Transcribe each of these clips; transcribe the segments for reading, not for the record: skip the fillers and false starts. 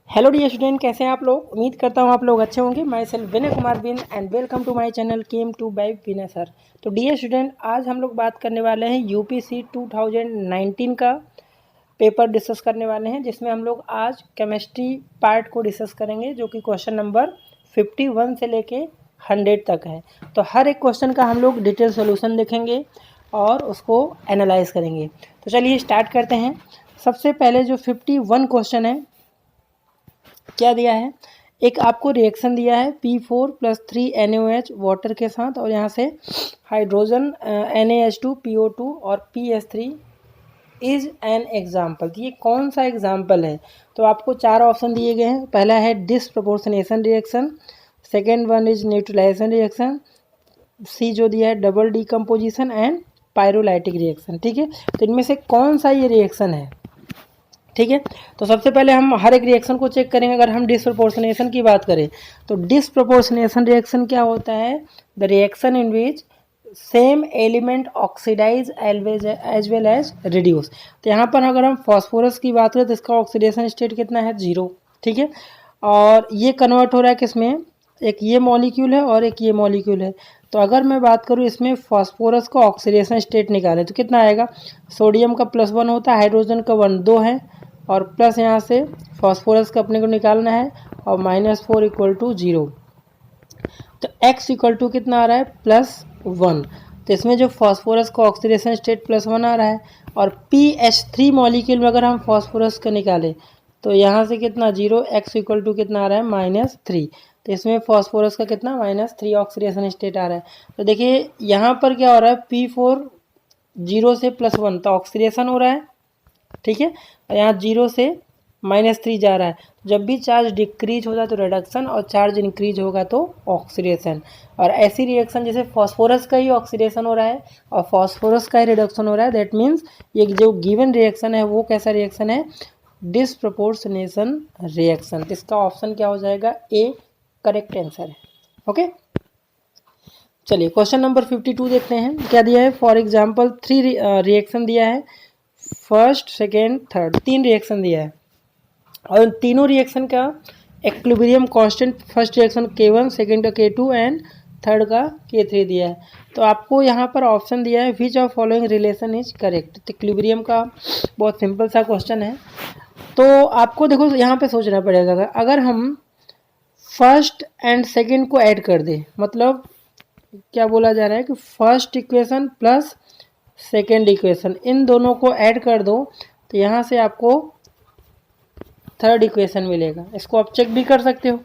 Hello dear student, कैसे हैं आप लोग। उम्मीद करता हूँ आप लोग अच्छे होंगे। माई सेल्फ विनय कुमार बिन and welcome to my channel chem to by Vinay sir. तो डियर स्टूडेंट, आज हम लोग बात करने वाले हैं यूपीसी 2019 का पेपर डिस्कस करने वाले हैं, जिसमें हम लोग आज केमिस्ट्री पार्ट को डिस्कस करेंगे, जो कि क्वेश्चन नंबर 51 से लेके 100 तक है। तो हर एक क्वेश्चन का हम लोग डिटेल सोल्यूशन देखेंगे और उसको एनालाइज करेंगे। तो चलिए स्टार्ट करते हैं। सबसे पहले जो 51 क्वेश्चन है, क्या दिया है, एक आपको रिएक्शन दिया है P4 + 3 NaOH वाटर के साथ, और यहाँ से हाइड्रोजन NaH2 PO2 और PS3 इज एन एग्जाम्पल। तो ये कौन सा एग्जाम्पल है, तो आपको चार ऑप्शन दिए गए हैं। पहला है disproportionation reaction, second one is neutralization reaction, C जो दिया है double decomposition and pyrolytic reaction. ठीक है, तो इनमें से कौन सा ये रिएक्शन है। ठीक है, तो सबसे पहले हम हर एक रिएक्शन को चेक करेंगे। अगर हम डिसप्रपोर्शनेशन की बात करें तो डिसप्रपोर्शनेशन रिएक्शन क्या होता है, the reaction in which same element oxidize as well as reduce. तो यहाँ पर अगर हम फॉस्फोरस की बात करें तो इसका ऑक्सीडेशन स्टेट कितना है, 0। ठीक है, और ये कन्वर्ट हो रहा है किसमें, एक ये मॉलिक्यूल है और एक ये मॉलिक्यूल है। तो अगर मैं बात करूँ इसमें फॉस्फोरस का ऑक्सीडेशन स्टेट निकाले तो कितना आएगा, सोडियम का +1 होता है, हाइड्रोजन का 1 2 है, और प्लस यहाँ से फॉस्फोरस का अपने को निकालना है, और -4 = 0। तो x = कितना आ रहा है, +1। तो इसमें जो फॉस्फोरस का ऑक्सीडेशन स्टेट +1 आ रहा है, और PH3 मॉलिक्यूल में अगर हम फॉस्फोरस का निकालें तो यहाँ से कितना 0, x = कितना आ रहा है, -3। तो इसमें फॉस्फोरस का कितना -3 ऑक्सीडेशन स्टेट आ रहा है। तो देखिए यहाँ पर क्या हो रहा है, P4 0 से +1 तो ऑक्सीडेशन हो रहा है। ठीक है, और यहाँ 0 से -3 जा रहा है। जब भी चार्ज डिक्रीज होता है तो रिडक्शन, और चार्ज इंक्रीज होगा तो ऑक्सीडेशन। और ऐसी रिएक्शन जैसे फॉस्फोरस का ही ऑक्सीडेशन हो रहा है और फॉस्फोरस का ही रिडक्शन हो रहा है, दैट मीन्स ये जो गिवन रिएक्शन है वो कैसा रिएक्शन है, डिसप्रपोर्शनेशन रिएक्शन। इसका ऑप्शन क्या हो जाएगा, ए करेक्ट आंसर है। ओके, चलिए क्वेश्चन नंबर 52 देखते हैं। क्या दिया है, फॉर एग्जाम्पल 3 रिएक्शन दिया है, फर्स्ट सेकेंड थर्ड, 3 रिएक्शन दिया है, और उन तीनों रिएक्शन का equilibrium constant, first reaction K1, second का K2 एंड थर्ड का K3 दिया है। तो आपको यहाँ पर ऑप्शन दिया है which of following relation is correct. तो इक्विलिब्रियम का बहुत सिंपल सा क्वेश्चन है। तो आपको देखो यहाँ पे सोचना पड़ेगा, अगर हम फर्स्ट एंड सेकेंड को ऐड कर दें, मतलब क्या बोला जा रहा है कि first equation plus second equation, इन दोनों को ऐड कर दो तो यहाँ से आपको थर्ड इक्वेशन मिलेगा। इसको आप चेक भी कर सकते हो।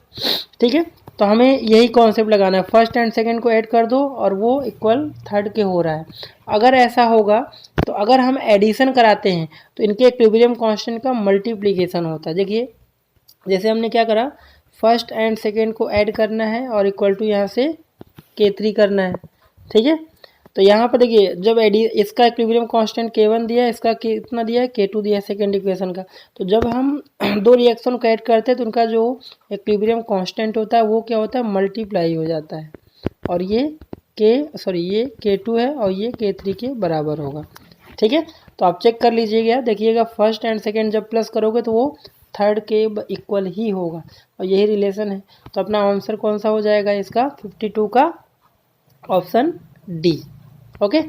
ठीक है, तो हमें यही कॉन्सेप्ट लगाना है, फर्स्ट एंड सेकेंड को ऐड कर दो और वो इक्वल थर्ड के हो रहा है। अगर ऐसा होगा तो अगर हम एडिशन कराते हैं तो इनके इक्विलिब्रियम कांस्टेंट का मल्टीप्लिकेशन होता है। देखिए जैसे हमने क्या करा, फर्स्ट एंड सेकेंड को ऐड करना है और इक्वल टू यहाँ से K3 करना है। ठीक है, तो यहाँ पर देखिए जब इसका इक्विलिब्रियम कांस्टेंट K1 दिया है, इसका कितना दिया है, K2 दिया है सेकेंड इक्वेशन का। तो जब हम दो रिएक्शन को ऐड करते हैं तो उनका जो इक्विलिब्रियम कांस्टेंट होता है वो क्या होता है, मल्टीप्लाई हो जाता है, और ये ये K2 है और ये K3 के बराबर होगा। ठीक है, तो आप चेक कर लीजिएगा, देखिएगा फर्स्ट एंड सेकेंड जब प्लस करोगे तो वो थर्ड के इक्वल ही होगा, और यही रिलेशन है। तो अपना आंसर कौन सा हो जाएगा इसका, 52 का ऑप्शन डी। ओके,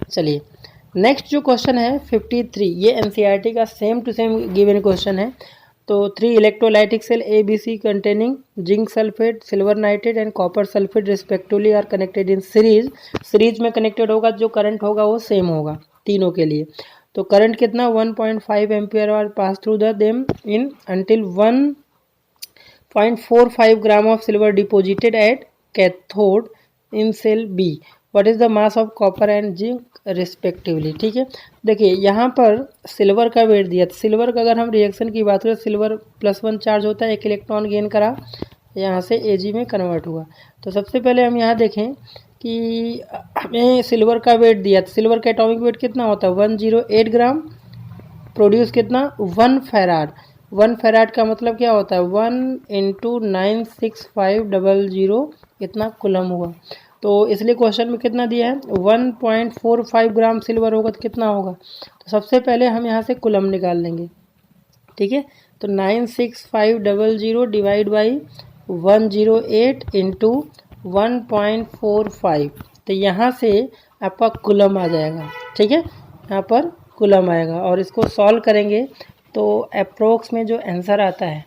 चलिए नेक्स्ट जो क्वेश्चन है 53, ये एनसीईआरटी का same to same given question है। तो 3 electrolytic cell ABC containing zinc sulphate, silver nitrate and copper sulphate respectively are connected in series में कनेक्टेड होगा, जो करंट होगा वो सेम होगा तीनों के लिए। तो करंट कितना 1.5 ampere are pass through the them in until 1.45 gram of silver deposited at cathode in cell B। What is the mass of copper and zinc respectively. ठीक है, देखिए यहाँ पर सिल्वर का वेट दिया, तो सिल्वर का अगर हम रिएक्शन की बात करें, सिल्वर +1 चार्ज होता है, एक इलेक्ट्रॉन गेन करा, यहाँ से Ag में कन्वर्ट हुआ। तो सबसे पहले हम यहाँ देखें कि हमें सिल्वर का वेट दिया, तो सिल्वर का एटॉमिक वेट कितना होता है 108 ग्राम, प्रोड्यूस कितना 1 फेराड। 1 फेराड का मतलब क्या होता है 1 × 96500, इतना कुलम हुआ। तो इसलिए क्वेश्चन में कितना दिया है 1.45 ग्राम सिल्वर होगा तो कितना होगा, तो सबसे पहले हम यहाँ से कुलम निकाल लेंगे। ठीक है, तो 96500 डिवाइड बाई 108 इंटू 1.45, तो यहाँ से आपका कूलम आ जाएगा। ठीक है, यहाँ पर कूलम आएगा और इसको सॉल्व करेंगे तो अप्रोक्स में जो आंसर आता है,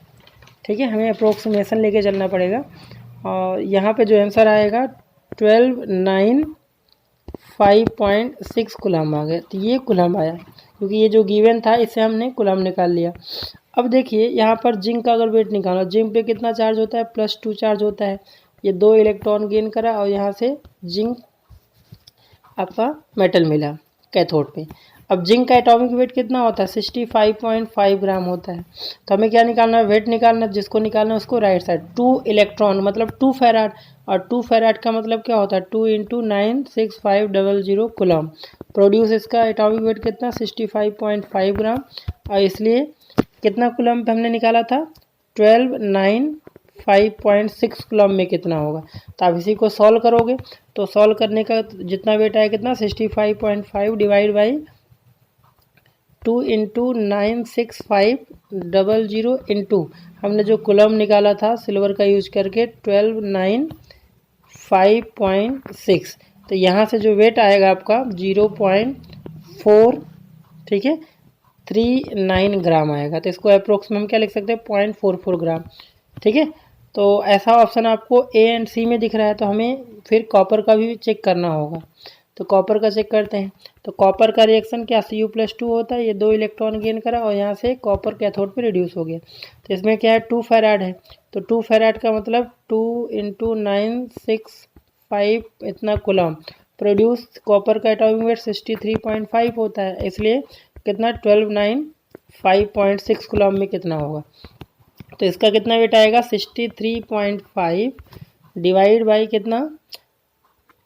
ठीक है, हमें अप्रोक्सीमेशन लेके चलना पड़ेगा। और यहाँ पे जो आंसर आएगा 1295.6 कूलम आ गया। तो ये कूलम आया क्योंकि ये जो गिवन था इससे हमने कूलम निकाल लिया। अब देखिए यहाँ पर जिंक का अगर वेट निकालना, जिंक पे कितना चार्ज होता है, +2 चार्ज होता है। ये 2 इलेक्ट्रॉन गेन करा और यहाँ से जिंक आपका मेटल मिला कैथोड पे। अब जिंक का एटॉमिक वेट कितना होता है, 65.5 ग्राम होता है। तो हमें क्या निकालना है, वेट निकालना है। जिसको निकालना है उसको राइट साइड, 2 इलेक्ट्रॉन मतलब 2 फेराड, और 2 फेराड का मतलब क्या होता है, 2 × 96500 कूलम। प्रोड्यूस इसका एटॉमिक वेट कितना, 65.5 ग्राम, और इसलिए कितना कूलम पे हमने निकाला था, 1295.6 कूलम में कितना होगा। तो आप इसी को सॉल्व करोगे तो सॉल्व करने का जितना वेट आया कितना, 65.5 डिवाइड बाई 2 × 96500 इंटू हमने जो कूलम निकाला था सिल्वर का यूज करके 1295.6। तो यहाँ से जो वेट आएगा आपका 0.4, ठीक है, 39 ग्राम आएगा। तो इसको अप्रोक्स में हम क्या लिख सकते हैं, 0.44 ग्राम। ठीक है, तो ऐसा ऑप्शन आपको ए एंड सी में दिख रहा है। तो हमें फिर कॉपर का भी चेक करना होगा। तो कॉपर का चेक करते हैं। तो कॉपर का रिएक्शन क्या, Cu+2 होता है। ये 2 इलेक्ट्रॉन गेन करा और यहाँ से कॉपर कैथोड पे रिड्यूस हो गया। तो इसमें क्या है, 2 फेराड है। तो 2 फेराड का मतलब 2 × 965 इतना कूलम। प्रोड्यूस कॉपर का एटॉमिक वेट 63.5 होता है, इसलिए कितना 1295.6 कूलम में कितना होगा। तो इसका कितना वेट आएगा, 63.5 डिवाइड बाई कितना,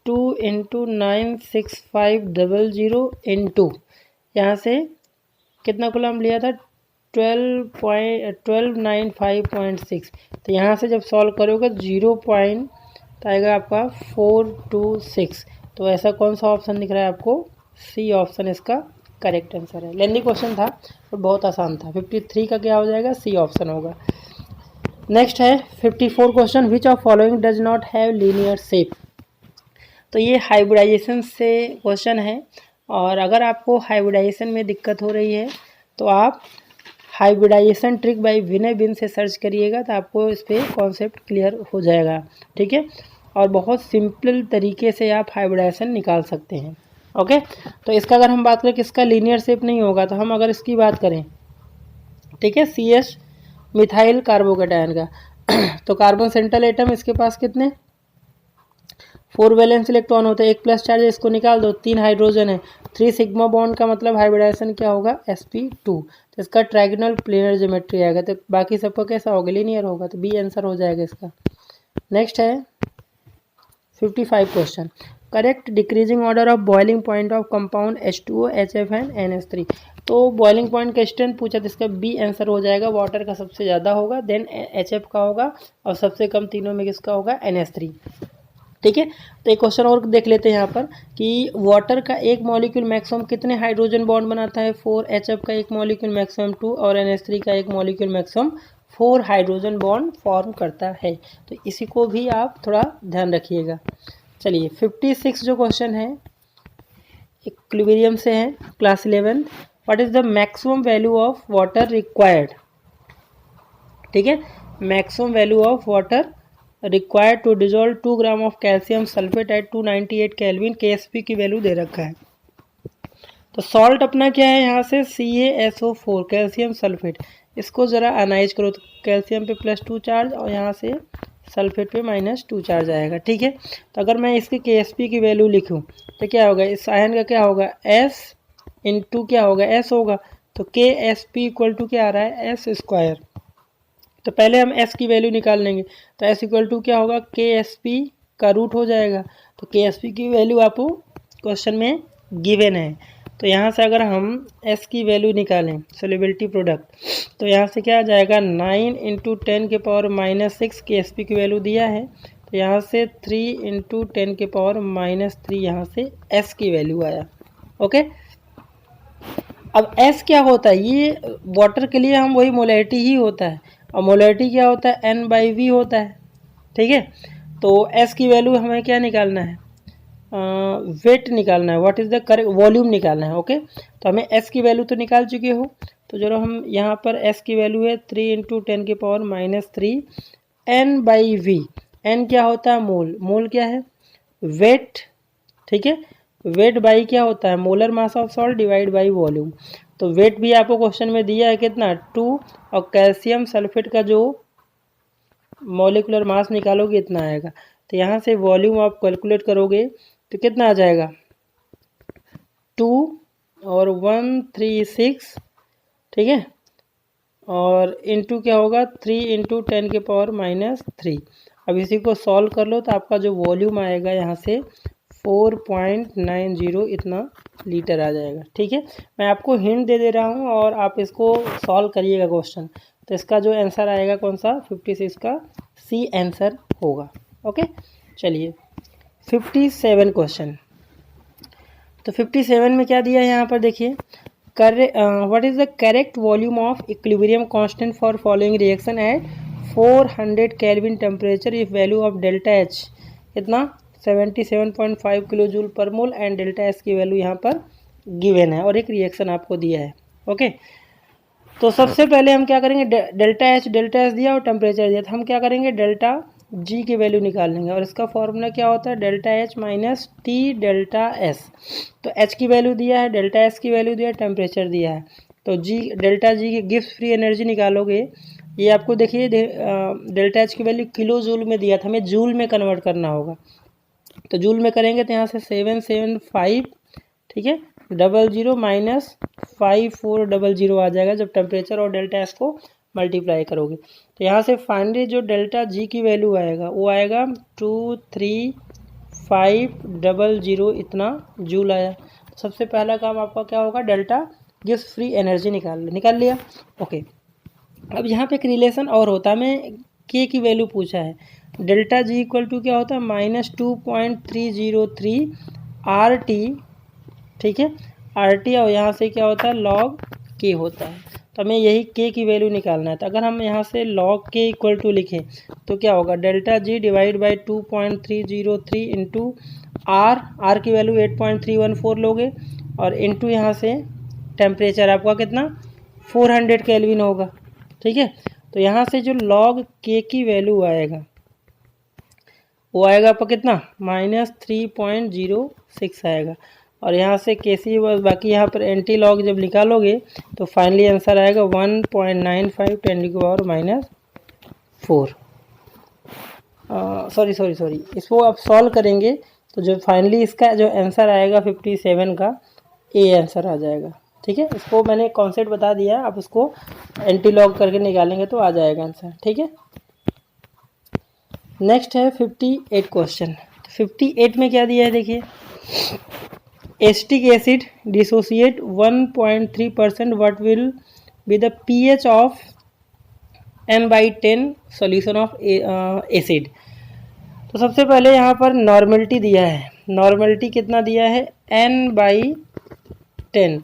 2 × 96500 इंटू यहाँ से कितना कूलम लिया था, 1295.6। तो यहाँ से जब सॉल्व करोगे 0 पॉइंट आएगा आपका 426। तो ऐसा कौन सा ऑप्शन दिख रहा है आपको, सी ऑप्शन इसका करेक्ट आंसर है। लेंदी क्वेश्चन था और बहुत आसान था। 53 का क्या हो जाएगा, सी ऑप्शन होगा। नेक्स्ट है 54 question, which of following does not have linear shape. तो ये हाइब्रिडाइजेशन से क्वेश्चन है, और अगर आपको हाइब्रिडाइजेशन में दिक्कत हो रही है तो आप हाइब्रिडाइजेशन ट्रिक बाय विनय बिन से सर्च करिएगा, तो आपको इस पर कॉन्सेप्ट क्लियर हो जाएगा। ठीक है, और बहुत सिंपल तरीके से आप हाइब्रिडाइजेशन निकाल सकते हैं। ओके, तो इसका अगर हम बात करें कि इसका लीनियर शेप नहीं होगा, तो हम अगर इसकी बात करें, ठीक है, CH मिथाइल कार्बोकेटायन का तो कार्बन सेंट्रल एटम, इसके पास कितने 4 वैलेंस इलेक्ट्रॉन होते हैं, 1 प्लस चार्ज है, इसको निकाल दो, 3 हाइड्रोजन है, 3 सिग्मा बॉन्ड का मतलब हाइब्रिडाइजेशन क्या होगा, sp2। तो इसका ट्रायगोनल प्लेनर ज्योमेट्री आएगा। तो बाकी सबका कैसा होगा, लीनियर होगा। तो बी आंसर हो जाएगा इसका। नेक्स्ट है 55 question, correct decreasing order of boiling point of compound H2O, HF and NH3। तो बॉइलिंग पॉइंट का स्ट्रेंथ पूछा, तो इसका बी आंसर हो जाएगा। वाटर का सबसे ज़्यादा होगा, देन HF का होगा, और सबसे कम तीनों में किसका होगा, NH3। ठीक है, तो एक क्वेश्चन और देख लेते हैं यहाँ पर कि वाटर का एक मॉलिक्यूल मैक्सिमम कितने हाइड्रोजन बॉन्ड बनाता है, 4। HF का एक मॉलिक्यूल मैक्सिमम 2, और NH3 का एक molecule maximum 4 hydrogen bond form करता है। तो इसी को भी आप थोड़ा ध्यान रखिएगा। चलिए 56 जो क्वेश्चन है इक्विलिब्रियम से है, class 11। What is the maximum value of water required. ठीक है, maximum value of water required to dissolve 2 gram of calcium sulphate at 298 kelvin, KSP की वैल्यू दे रखा है। तो सॉल्ट अपना क्या है, यहाँ से CaSO4 कैल्शियम सल्फेट, इसको ज़रा एनालाइज करो। तो कैल्शियम पे +2 चार्ज और यहाँ से सल्फेट पे -2 चार्ज आएगा। ठीक है, तो अगर मैं इसके KSP की वैल्यू लिखूँ तो क्या होगा, इस आयन का क्या होगा, S इंटू क्या होगा, S होगा। तो KSP इक्वल टू क्या आ रहा है, S²। तो पहले हम S की वैल्यू निकाल लेंगे। तो S इक्वल टू क्या होगा, KSP का रूट हो जाएगा। तो KSP की वैल्यू आपको क्वेश्चन में गिवन है। तो यहाँ से अगर हम S की वैल्यू निकालें, सोल्युबिलिटी प्रोडक्ट, तो यहाँ से क्या आ जाएगा, 9 × 10⁻⁻6 KSP की वैल्यू दिया है। तो यहाँ से 3 × 10⁻³ यहाँ से S की वैल्यू आया। ओके, अब एस क्या होता है, ये वाटर के लिए हम वही मोलैरिटी ही होता है, और मोलैरिटी क्या होता है, एन बाई वी होता है। ठीक है, तो एस की वैल्यू हमें क्या निकालना है, वेट निकालना है, what is the correct volume निकालना है। ओके, तो हमें एस की वैल्यू तो निकाल चुके हो, तो जरा हम यहाँ पर एस की वैल्यू है 3 into 10⁻³ N by V. N क्या होता है, मोल, मोल क्या है, वेट। ठीक है, वेट बाई क्या होता है, molar mass of salt divide by volume. तो वेट भी आपको क्वेश्चन में दिया है कितना, 2, और कैल्शियम सल्फेट का जो मॉलिकुलर मास निकालोगे इतना आएगा। तो यहाँ से वॉल्यूम आप कैलकुलेट करोगे तो कितना आ जाएगा, 2 और 136। ठीक है, और इंटू क्या होगा, 3 इंटू 10⁻³ अब इसी को सॉल्व कर लो तो आपका जो वॉल्यूम आएगा यहाँ से 4.90 इतना लीटर आ जाएगा। ठीक है, मैं आपको हिंट दे दे रहा हूँ और आप इसको सॉल्व करिएगा क्वेश्चन। तो इसका जो आंसर आएगा कौन सा, 56 का सी आंसर होगा। ओके, चलिए 57 क्वेश्चन। तो 57 में क्या दिया है यहाँ पर देखिए, what is the correct volume of equilibrium constant for following reaction at 400 kelvin temperature if value of delta H इतना 77.5 किलो जूल पर मोल एंड डेल्टा एस की वैल्यू यहाँ पर गिवन है और एक रिएक्शन आपको दिया है। ओके, तो सबसे पहले हम क्या करेंगे, डेल्टा एच दिया और टेम्परेचर दिया, तो हम क्या करेंगे, डेल्टा जी की वैल्यू निकाल लेंगे और इसका फॉर्मूला क्या होता है, delta H minus T delta S. तो एच की वैल्यू दिया है, डेल्टा एस की वैल्यू दिया है, टेम्परेचर दिया है, तो जी डेल्टा जी की गिब्स फ्री एनर्जी निकालोगे। ये आपको देखिए डेल्टा एच की वैल्यू किलो जूल में दिया था, हमें जूल में कन्वर्ट करना होगा। तो जूल में करेंगे तो यहाँ से 775, ठीक है, 00 माइनस 5400 आ जाएगा जब टेम्परेचर और डेल्टा एस को मल्टीप्लाई करोगे। तो यहाँ से फाइनली जो डेल्टा जी की वैल्यू आएगा वो आएगा 23500 इतना जूल आया। सबसे पहला काम आपका क्या होगा, डेल्टा गिव्स फ्री एनर्जी निकाल लिया। ओके, अब यहाँ पे एक रिलेशन और होता है, मैं के की वैल्यू पूछा है, डेल्टा जी इक्वल टू क्या होता है, -2.303 आर टी। ठीक है, आर टी, और यहाँ से क्या होता है, लॉग के होता है। तो हमें यही के की वैल्यू निकालना है। तो अगर हम यहाँ से लॉग के इक्वल टू लिखें तो क्या होगा, delta G divide by 2.303 into R की वैल्यू 8.314 लोगे और इंटू यहाँ से टेम्परेचर आपका कितना 400 केल्विन होगा। ठीक है, तो यहाँ से जो लॉग के की वैल्यू आएगा वो आएगा आपका कितना, -3.06 आएगा, और यहाँ से केसी बाकी यहाँ पर एंटी लॉग जब निकालोगे तो फाइनली आंसर आएगा 1.95 10⁻⁴। सॉरी इसको आप सॉल्व करेंगे तो जो फाइनली इसका जो आंसर आएगा 57 का ए आंसर आ जाएगा। ठीक है, इसको मैंने कॉन्सेप्ट बता दिया है, आप उसको एंटी लॉग करके निकालेंगे तो आ जाएगा आंसर। ठीक है, नेक्स्ट है 58 क्वेश्चन। 58 में क्या दिया है देखिए, acetic acid dissociate 1.3%, what will be the pH of n/10 solution of acid. तो सबसे पहले यहाँ पर नॉर्मलिटी दिया है, नॉर्मलिटी कितना दिया है, n/10,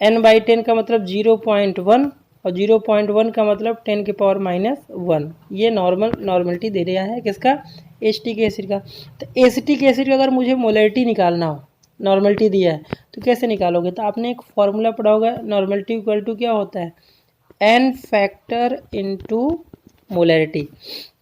n/10 का मतलब 0.1 और 0.1 का मतलब 10⁻⁻1, ये नॉर्मलिटी दे रहा है किसका, एसिटिक एसिड का। तो एसिटिक एसिड का अगर मुझे मोलैरिटी निकालना हो, नॉर्मलिटी दिया है तो कैसे निकालोगे, तो आपने एक फॉर्मूला पढ़ा होगा, नॉर्मलिटी इक्वल टू क्या होता है, n फैक्टर इंटू मोलैरिटी।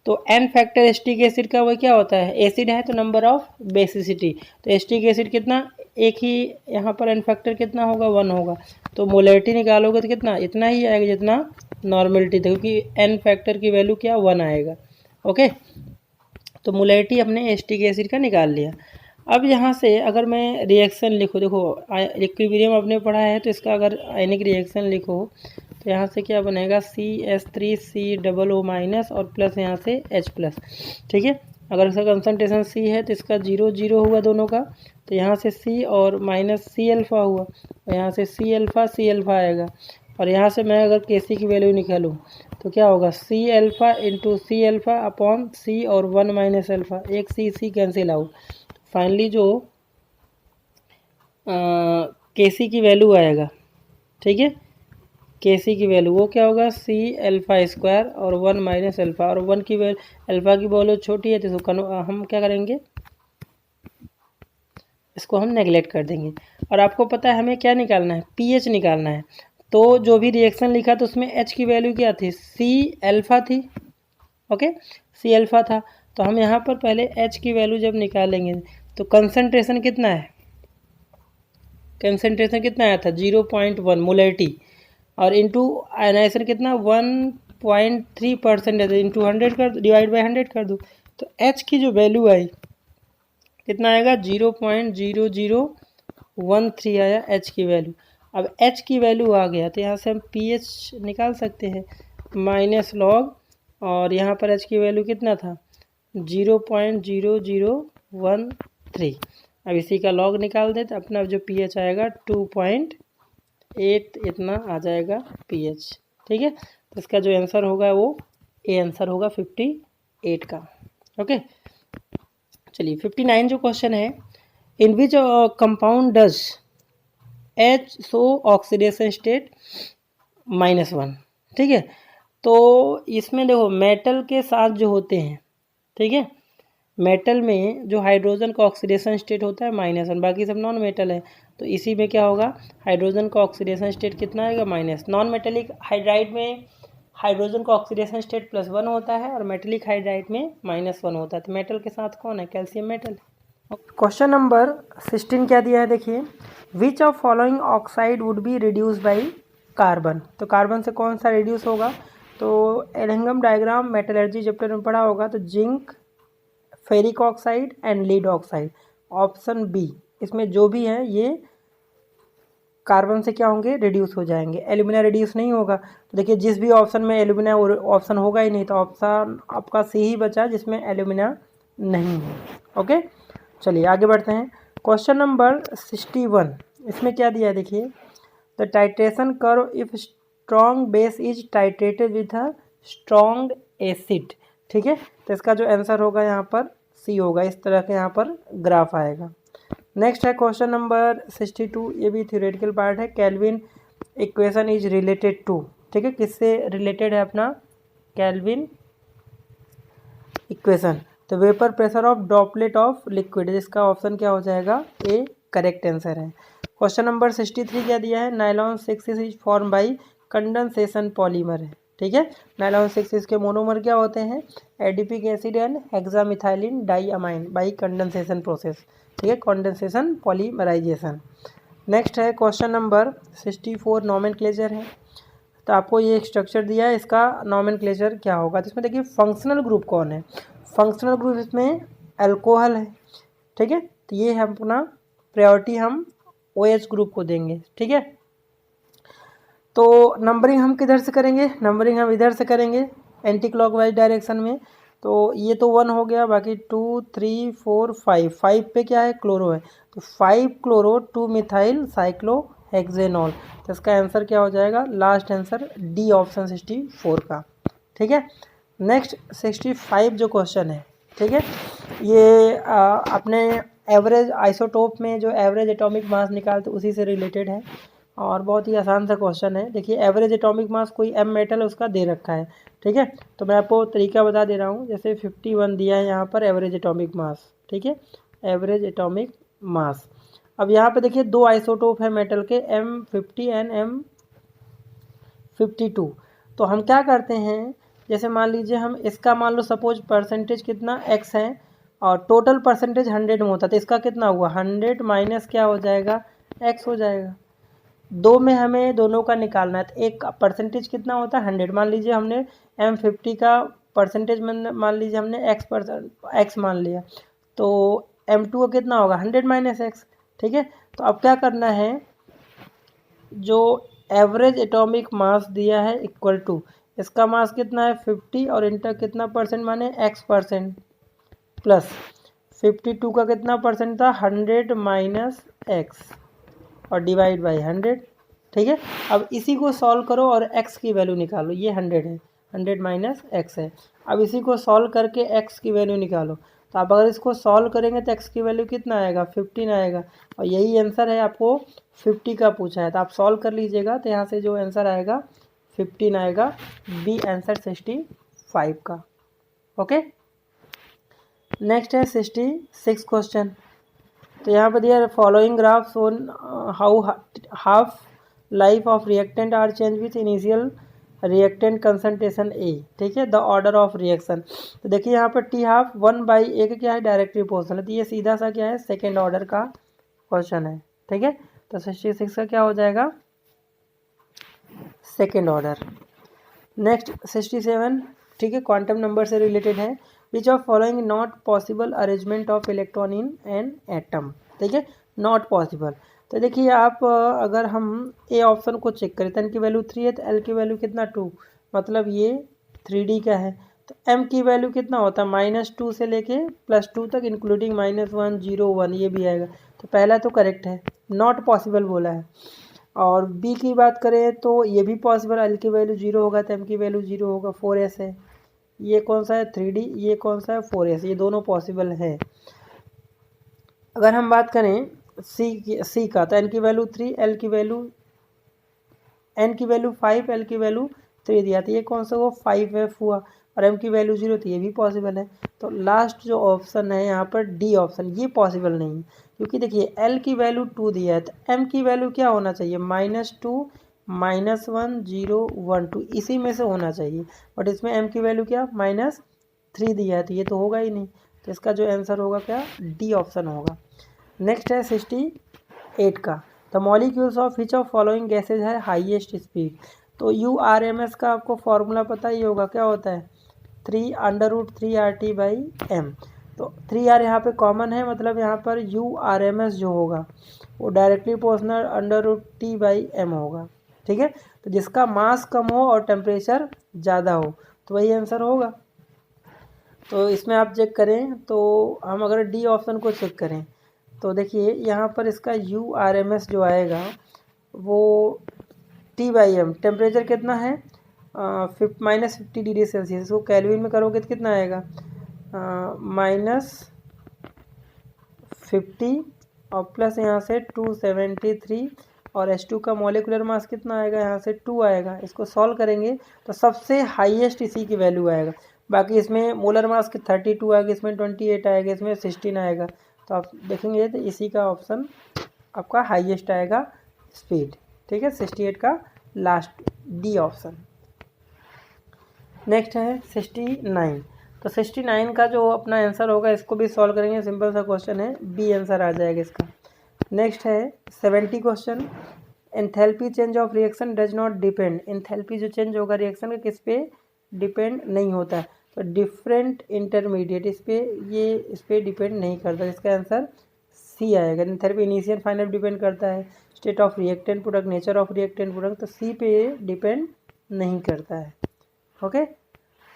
तो n फैक्टर एसिटिक एसिड का वो क्या होता है, एसिड है तो नंबर ऑफ बेसिसिटी, तो एसिटिक एसिड कितना, एक ही यहाँ पर n फैक्टर कितना होगा, 1 होगा, तो मोलैरिटी निकालोगे तो कितना, इतना ही आएगा जितना नॉर्मलिटी था, क्योंकि n फैक्टर की वैल्यू क्या 1 आएगा। ओके, तो मोलैरिटी हमने एसिटिक एसिड का निकाल लिया। अब यहाँ से अगर मैं रिएक्शन लिखूँ, देखो इक्विलिब्रियम आपने पढ़ा है तो इसका अगर आयनिक रिएक्शन लिखो तो यहाँ से क्या बनेगा, CH3COO- और प्लस यहाँ से H+। ठीक है, अगर इसका कंसनट्रेशन C है तो इसका 0 हुआ दोनों का, तो यहाँ से C और माइनस C अल्फ़ा हुआ, और यहाँ से C अल्फ़ा आएगा, और यहाँ से मैं अगर Kc की वैल्यू निकालूँ तो क्या होगा, C alpha into C alpha upon C और 1 माइनस अल्फ़ा, एक C कैंसिल आउट, फाइनली जो Kc की वैल्यू आएगा, ठीक है। के सी की वैल्यू वो क्या होगा, सी अल्फ़ा स्क्वायर और 1 माइनस अल्फ़ा, और 1 की वैल्यू अल्फ़ा की वैल्यू छोटी है तो हम क्या करेंगे, इसको हम नेगलेक्ट कर देंगे। और आपको पता है हमें क्या निकालना है, पीएच निकालना है। तो जो भी रिएक्शन लिखा तो उसमें एच की वैल्यू क्या थी, सी अल्फ़ा थी। ओके, सी अल्फ़ा था। तो हम यहाँ पर पहले एच की वैल्यू जब निकालेंगे तो कंसंट्रेशन कितना है, कंसंट्रेशन कितना आया था 0.1 मोलरिटी, और इंटू आयनाइजेशन कितना 1.3% है, इंटू 100 कर, डिवाइड बाई 100 कर दो। तो एच की जो वैल्यू आई कितना आएगा, 0.0013 आया एच की वैल्यू। अब एच की वैल्यू आ गया तो यहाँ से हम पी एच निकाल सकते हैं, माइनस लॉग, और यहाँ पर एच की वैल्यू कितना था 0.0013। अब इसी का लॉग निकाल दे तो अपना जो पी एच आएगा 2.8 इतना आ जाएगा पी एच। ठीक है, तो इसका जो आंसर होगा वो ए आंसर होगा 58 का। ओके, चलिए 59 जो क्वेश्चन है, in which compound does H show oxidation state -1। ठीक है, तो इसमें देखो मेटल के साथ जो होते हैं, ठीक है, मेटल में जो हाइड्रोजन का ऑक्सीडेशन स्टेट होता है -1, बाकी सब नॉन मेटल है। तो इसी में क्या होगा, हाइड्रोजन का ऑक्सीडेशन स्टेट कितना आएगा -। नॉन मेटेलिक हाइड्राइड में हाइड्रोजन का ऑक्सीडेशन स्टेट +1 होता है और मेटेलिक हाइड्राइड में -1 होता है। तो मेटल के साथ कौन है, कैल्शियम मेटल। क्वेश्चन नंबर 16 क्या दिया है देखिए, विच of following oxide would be reduce by carbon. तो कार्बन से कौन सा रिड्यूस होगा, तो एलंगम डायग्राम मेटलर्जी चैप्टर में पढ़ा होगा, तो zinc, ferric oxide and lead oxide, option B. इसमें जो भी है ये कार्बन से क्या होंगे, रिड्यूस हो जाएंगे, एल्यूमिना रिड्यूस नहीं होगा। तो देखिए जिस भी ऑप्शन में एल्यूमिना ऑप्शन होगा ही नहीं, तो ऑप्शन आपका सी ही बचा जिसमें एल्यूमिना नहीं है। ओके, चलिए आगे बढ़ते हैं। क्वेश्चन नंबर 61, इसमें क्या दिया है देखिए, the titration curve if strong base is titrated with a strong acid. ठीक है, तो इसका जो आंसर होगा यहाँ पर सी होगा, इस तरह के यहाँ पर ग्राफ आएगा। नेक्स्ट है क्वेश्चन नंबर 62, ये भी थ्योरेटिकल पार्ट है, kelvin equation is related to. ठीक है, किससे रिलेटेड है अपना केल्विन इक्वेशन, तो vapour pressure of droplet of liquid, जिसका ऑप्शन क्या हो जाएगा, ए करेक्ट आंसर है। क्वेश्चन नंबर 63 क्या दिया है, nylon 6 is form by condensation polymer है। ठीक है, नायलॉन 6 के मोनोमर क्या होते हैं, adipic acid and hexamethylene diamine by condensation process. ठीक है, कंडेंसेशन पॉलीमराइजेशन। नेक्स्ट है क्वेश्चन नंबर 64, नॉमेनक्लेचर है। तो आपको ये स्ट्रक्चर दिया है, इसका नॉमेनक्लेचर क्या होगा, तो इसमें देखिए फंक्शनल ग्रुप कौन है, फंक्शनल ग्रुप इसमें अल्कोहल है। ठीक है, तो ये है अपना प्रायोरिटी हम OH ग्रुप को देंगे। ठीक है, तो नंबरिंग हम किधर से करेंगे, नंबरिंग हम इधर से करेंगे एंटी क्लॉकवाइज डायरेक्शन में। तो ये तो 1 हो गया, बाकी 2 3 4 5 पे क्या है, क्लोरो है, तो 5 क्लोरो 2 मिथाइल साइक्लोहेक्सेनॉल। तो इसका आंसर क्या हो जाएगा, लास्ट आंसर डी ऑप्शन 64 का। ठीक है, नेक्स्ट 65 जो क्वेश्चन है, ठीक है, ये अपने एवरेज आइसोटोप में जो एवरेज एटॉमिक मास निकालते उसी से रिलेटेड है, और बहुत ही आसान सा क्वेश्चन है। देखिए एवरेज एटॉमिक मास कोई एम मेटल है उसका दे रखा है। ठीक है, तो मैं आपको तरीका बता दे रहा हूँ, जैसे 51 दिया है यहाँ पर एवरेज एटॉमिक मास। ठीक है, एवरेज एटॉमिक मास। अब यहाँ पे देखिए 2 आइसोटोप है मेटल के, M50 एंड M52। तो हम क्या करते हैं, जैसे मान लीजिए हम इसका मान लो सपोज परसेंटेज कितना x है और टोटल परसेंटेज 100 में होता है, तो इसका कितना हुआ 100 माइनस क्या हो जाएगा, x हो जाएगा। 2 में हमें दोनों का निकालना है, तो एक परसेंटेज कितना होता है 100। मान लीजिए हमने M50 का परसेंटेज में मान लीजिए हमने x मान लिया, तो M2 का कितना होगा 100 माइनस x। ठीक है, तो अब क्या करना है, जो एवरेज एटॉमिक मास दिया है इक्वल टू इसका मास कितना है 50 और इनका कितना परसेंट माने x% प्लस 52 का कितना परसेंट था 100 माइनस x और डिवाइड बाई 100। ठीक है, अब इसी को सॉल्व करो और x की वैल्यू निकालो, ये 100 है, 100 माइनस x है। अब इसी को सॉल्व करके x की वैल्यू निकालो, तो आप अगर इसको सॉल्व करेंगे तो x की वैल्यू कितना आएगा, 15 आएगा। और यही आंसर है, आपको 50 का पूछा है, तो आप सॉल्व कर लीजिएगा। तो यहाँ से जो आंसर आएगा 15 आएगा, बी आंसर 65 का। ओके, नेक्स्ट है 66 क्वेश्चन। तो यहाँ पर दिया following graphs on how half life of reactant are change with initial reactant concentration A. ठीक है, द ऑर्डर ऑफ रिएक्शन। तो देखिए यहाँ पर टी हाफ 1/a का क्या है, डायरेक्ट प्रोपोर्शनल है, तो ये सीधा सा क्या है, सेकेंड ऑर्डर का क्वेश्चन है। ठीक है, तो 66 का क्या हो जाएगा, सेकेंड ऑर्डर। नेक्स्ट 67, ठीक है, क्वांटम नंबर से रिलेटेड है। Which of following not possible arrangement of electron in an atom. ठीक है, नॉट पॉसिबल। तो देखिए आप अगर हम ए ऑप्शन को चेक करें तो एन की वैल्यू 3 है, तो एल की वैल्यू कितना 2, मतलब ये 3D का है। तो एम की वैल्यू कितना होता है, -2 से लेके +2 तक, इंक्लूडिंग -1 0 1, ये भी आएगा। तो पहला तो करेक्ट है, नॉट पॉसिबल बोला है। और बी की बात करें तो ये भी पॉसिबल, एल की वैल्यू 0 होगा तो एम की वैल्यू 0 होगा, 4s है। ये कौन सा है, 3D, ये कौन सा है, 4s, ये दोनों पॉसिबल है। अगर हम बात करें सी का, तो एन की वैल्यू 3, एन की वैल्यू 5, एल की वैल्यू 3 दिया, तो ये कौन सा वो 5f हुआ। और एम की वैल्यू 0, तो ये भी पॉसिबल है। तो लास्ट जो ऑप्शन है यहाँ पर डी ऑप्शन, ये पॉसिबल नहीं है, क्योंकि देखिए एल की वैल्यू 2 दिया है, तो एम की वैल्यू क्या होना चाहिए, -2 -1 0 1 2, इसी में से होना चाहिए। बट इसमें एम की वैल्यू क्या -3 दिया है, तो ये तो होगा ही नहीं। तो इसका जो आंसर होगा क्या, डी ऑप्शन होगा। नेक्स्ट है 68 का। The molecules of which of following gases है हाईएस्ट स्पीड। तो URMS का आपको फॉर्मूला पता ही होगा, क्या होता है, 3√3RT/m। तो 3R यहाँ पे कॉमन है, मतलब यहाँ पर URMS जो होगा वो डायरेक्टली प्रोपोर्शनल √T/m होगा। ठीक है, तो जिसका मास कम हो और टेम्परेचर ज़्यादा हो तो वही आंसर होगा। तो इसमें आप चेक करें, तो हम अगर डी ऑप्शन को चेक करें तो देखिए यहाँ पर इसका URMS जो आएगा वो T/m, टेम्परेचर कितना है, -50 डिग्री सेल्सियस। इसको कैलविन में करोगे तो कितना आएगा, -50 और प्लस यहाँ से 273, और H2 का मॉलिक्यूलर मास कितना आएगा, यहाँ से 2 आएगा। इसको सॉल्व करेंगे तो सबसे हाईएस्ट इसी की वैल्यू आएगा। बाकी इसमें मोलर मास की 32 आएगा, इसमें 28 आएगा, इसमें 16 आएगा। तो आप देखेंगे तो इसी का ऑप्शन आपका हाईएस्ट आएगा स्पीड। ठीक है, 68 का लास्ट डी ऑप्शन। नेक्स्ट है 69। तो 69 का जो अपना आंसर होगा, इसको भी सॉल्व करेंगे, सिंपल सा क्वेश्चन है, बी आंसर आ जाएगा इसका। नेक्स्ट है 70 question. Enthalpy change of reaction does not depend. Enthalpy जो चेंज होगा रिएक्शन का किस पे डिपेंड नहीं होता है, तो डिफरेंट इंटरमीडिएट इस पे डिपेंड नहीं करता। इसका आंसर सी आएगा। एंथैल्पी इनिशियल फाइनल डिपेंड करता है, state of reactant product, nature of reactant product, तो सी पे डिपेंड नहीं करता है। ओके,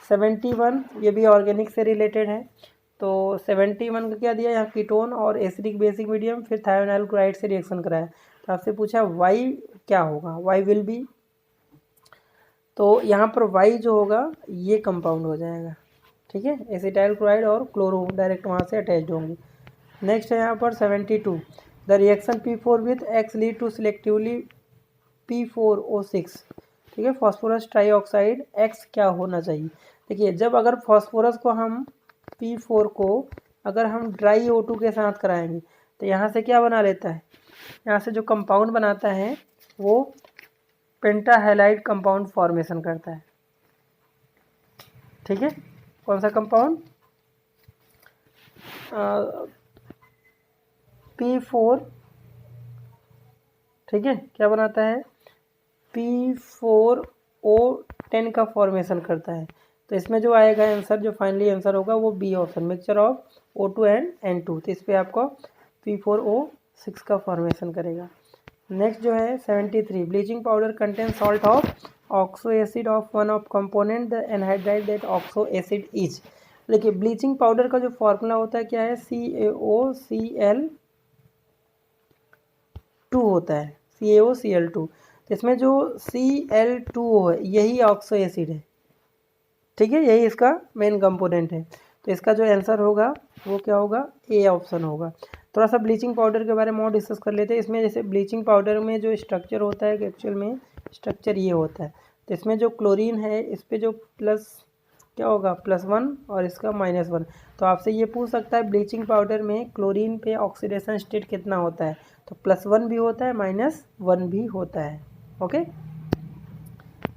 71 ये भी ऑर्गेनिक से रिलेटेड है। तो 71 का क्या दिया, यहाँ कीटोन और एसिडिक बेसिक मीडियम, फिर थायोनाइल क्लोराइड से रिएक्शन कराया। तो आपसे पूछा वाई क्या होगा, वाई विल बी, तो यहाँ पर वाई जो होगा ये कंपाउंड हो जाएगा। ठीक है, एसिटाइल क्लोराइड और क्लोरो डायरेक्ट वहाँ से अटैच्ड होंगे। नेक्स्ट है यहाँ पर 72, the reaction P4 with X lead to selectively P4O6। ठीक है, फॉस्फोरस ट्राईऑक्साइड X क्या होना चाहिए। देखिए जब अगर फॉस्फोरस को हम P4 को अगर हम ड्राई O2 के साथ कराएंगे तो यहाँ से क्या बना लेता है, यहाँ से जो कंपाउंड बनाता है वो पेंटाहेलाइड कंपाउंड फॉर्मेशन करता है। ठीक है, कौन सा कंपाउंड, P4, ठीक है, क्या बनाता है, P4O10 का फॉर्मेशन करता है। तो इसमें जो आएगा आंसर, जो फाइनली आंसर होगा वो B option, mixture of O2 and N2। तो इस पर आपको P4O6 का फॉर्मेशन करेगा। नेक्स्ट जो है 73, bleaching powder contain salt of oxo acid of one of component the anhydride that oxo acid is. देखिए ब्लीचिंग पाउडर का जो फॉर्मूला होता है क्या है, CaOCl2 होता है, CaOCl2। तो इसमें जो Cl2 है यही ऑक्सो एसिड है। ठीक है, यही इसका मेन कंपोनेंट है। तो इसका जो आंसर होगा वो क्या होगा, ए ऑप्शन होगा। थोड़ा सा ब्लीचिंग पाउडर के बारे में और डिस्कस कर लेते हैं। इसमें जैसे ब्लीचिंग पाउडर में जो स्ट्रक्चर होता है कि एक्चुअल में स्ट्रक्चर ये होता है। तो इसमें जो क्लोरीन है इस पर जो प्लस क्या होगा, +1 और इसका -1। तो आपसे ये पूछ सकता है ब्लीचिंग पाउडर में क्लोरीन पे ऑक्सीडेशन स्टेट कितना होता है, तो +1 भी होता है, -1 भी होता है। ओके,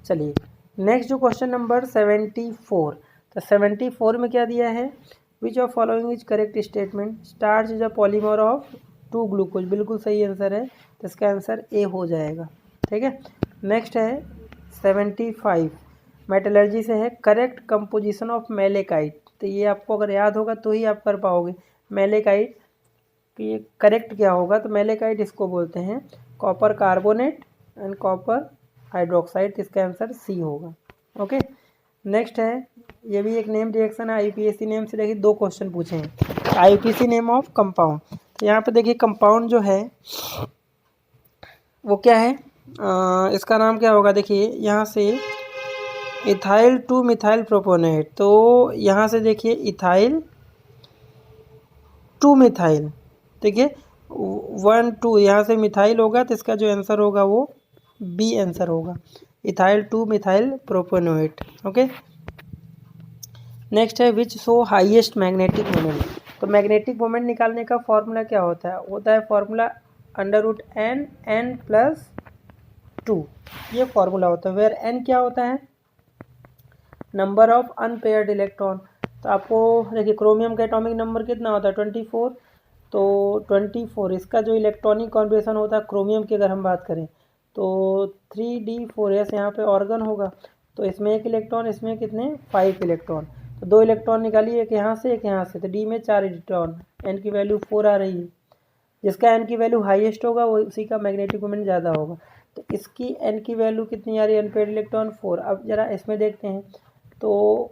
चलिए नेक्स्ट जो क्वेश्चन नंबर 74। तो 74 में क्या दिया है, which of following is correct statement, starch is a polymer of 2 glucose, बिल्कुल सही आंसर है। तो इसका आंसर ए हो जाएगा। ठीक है, नेक्स्ट है 75, मेटलर्जी से है, करेक्ट कंपोजिशन ऑफ मेलेकाइट। तो ये आपको अगर याद होगा तो ही आप कर पाओगे। मेलेकाइट कि ये करेक्ट क्या होगा, तो मेलेकाइट इसको बोलते हैं copper carbonate and copper hydroxide. इसका आंसर सी होगा। ओके, नेक्स्ट है, ये भी एक नेम रिएक्शन है, आईपीएससी नेम से। देखिए 2 क्वेश्चन पूछे हैं, आईपीसी नेम ऑफ कंपाउंड। तो यहाँ पे देखिए कंपाउंड जो है वो क्या है, इसका नाम क्या होगा, देखिए यहाँ से इथाइल टू मिथाइल प्रोपोनेट। तो यहाँ से देखिए इथाइल टू मिथाइल, देखिए 1 2 यहाँ से मिथाइल होगा, तो इसका जो आंसर होगा वो बी आंसर होगा, ethyl two methyl propanoate. Okay, next है which show highest magnetic moment. तो मैग्नेटिक मोमेंट निकालने का फॉर्मूला क्या होता है फॉर्मूला √n+2, ये फॉर्मूला होता है। वेयर n क्या होता है, नंबर ऑफ अनपेयर्ड इलेक्ट्रॉन। तो आपको देखिए क्रोमियम का एटॉमिक नंबर कितना होता है 24। तो 24 इसका जो इलेक्ट्रॉनिक कॉन्बिनेशन होता है क्रोमियम की अगर हम बात करें तो 3d4s यहाँ पे ऑर्गन होगा। तो इसमें 1 इलेक्ट्रॉन, इसमें कितने 5 इलेक्ट्रॉन। तो 2 इलेक्ट्रॉन निकालिए, एक यहाँ से एक यहाँ से। तो डी में 4 इलेक्ट्रॉन, एन की वैल्यू 4 आ रही है। जिसका एन की वैल्यू हाईएस्ट होगा वो उसी का मैग्नेटिक मोमेंट ज़्यादा होगा। तो इसकी एन की वैल्यू कितनी आ रही है, अनपेयर्ड इलेक्ट्रॉन 4। अब जरा इसमें देखते हैं तो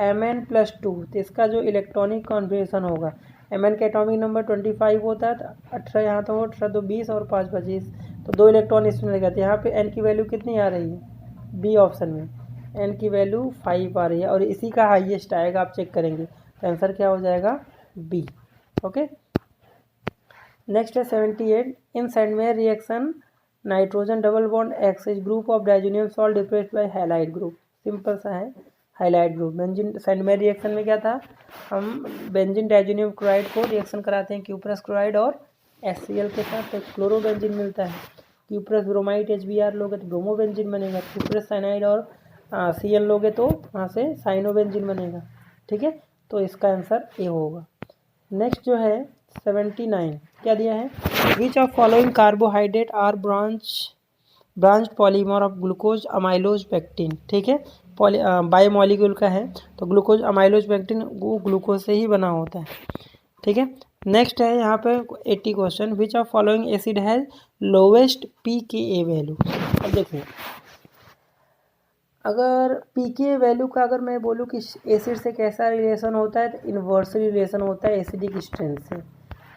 Mn+2, तो इसका जो इलेक्ट्रॉनिक कॉन्फिगरेशन होगा, Mn का एटॉमिक नंबर 25 होता है। तो 18 यहाँ तो 18 तो 20 और 5 25, तो 2 इलेक्ट्रॉन इसमें लगाते हैं। यहाँ पे n की वैल्यू कितनी आ रही है, बी ऑप्शन में n की वैल्यू 5 आ रही है और इसी का हाईएस्ट आएगा, आप चेक करेंगे। तो आंसर क्या हो जाएगा, बी। ओके, नेक्स्ट है 78, in Sandmeyer reaction nitrogen double bond X is group of diazonium salt replaced by halide group. Simple सा है, halide group. Benzene Sandmeyer reaction में क्या था, हम बेंजीन डाइजोनियम क्लोराइड को रिएक्शन कराते हैं क्यूप्रस क्लोराइड और HCl के साथ, तो क्लोरोबेंजीन मिलता है। क्यूप्रस ब्रोमाइड HBr लोगे तो ब्रोमोबेंजीन बनेगा। क्यूप्रस साइनाइड और Cl लोगे तो वहाँ से साइनोबेंजीन बनेगा। ठीक है, तो इसका आंसर ए होगा। नेक्स्ट जो है 79, क्या दिया है, which of following carbohydrate are branch polymer of glucose amylose pectin. ठीक है, बायोमॉलिक्यूल का है, तो ग्लूकोज अमाइलोज पेक्टिन वो ग्लूकोज से ही बना होता है। ठीक है, नेक्स्ट है यहाँ पे 80 question, which of following acid has lowest pKa value. अब देखिए अगर pKa वैल्यू का अगर मैं बोलूँ कि एसिड से कैसा रिलेशन होता है, तो इन्वर्सली रिलेशन होता है एसिडिक स्ट्रेंथ से।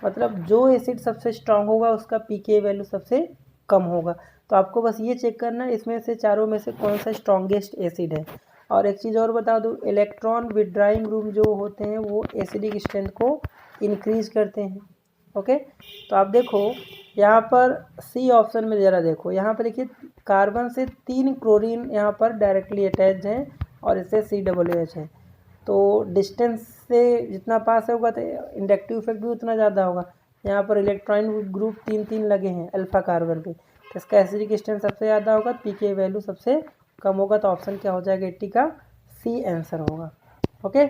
मतलब जो एसिड सबसे स्ट्रांग होगा उसका pKa वैल्यू सबसे कम होगा। तो आपको बस ये चेक करना है इसमें से चारों में से कौन सा स्ट्रॉन्गेस्ट एसिड है। और एक चीज़ और बता दूँ, इलेक्ट्रॉन विड्राइंग ग्रुप जो होते हैं वो एसिडिक स्ट्रेंथ को इंक्रीज करते हैं। ओके, तो आप देखो यहाँ पर सी ऑप्शन में ज़रा देखो, यहाँ पर देखिए कार्बन से 3 क्लोरीन यहाँ पर डायरेक्टली अटैच हैं और इससे COOH है। तो डिस्टेंस से जितना पास होगा तो इंडक्टिव इफेक्ट भी उतना ज़्यादा होगा। यहाँ पर इलेक्ट्रॉनिक ग्रुप 3 लगे हैं अल्फा कार्बन पे, तो इसका एसिडिक स्ट्रेंथ सबसे ज़्यादा होगा, pKa वैल्यू सबसे कम होगा। तो ऑप्शन क्या हो जाएगा 80 का सी आंसर होगा। ओके,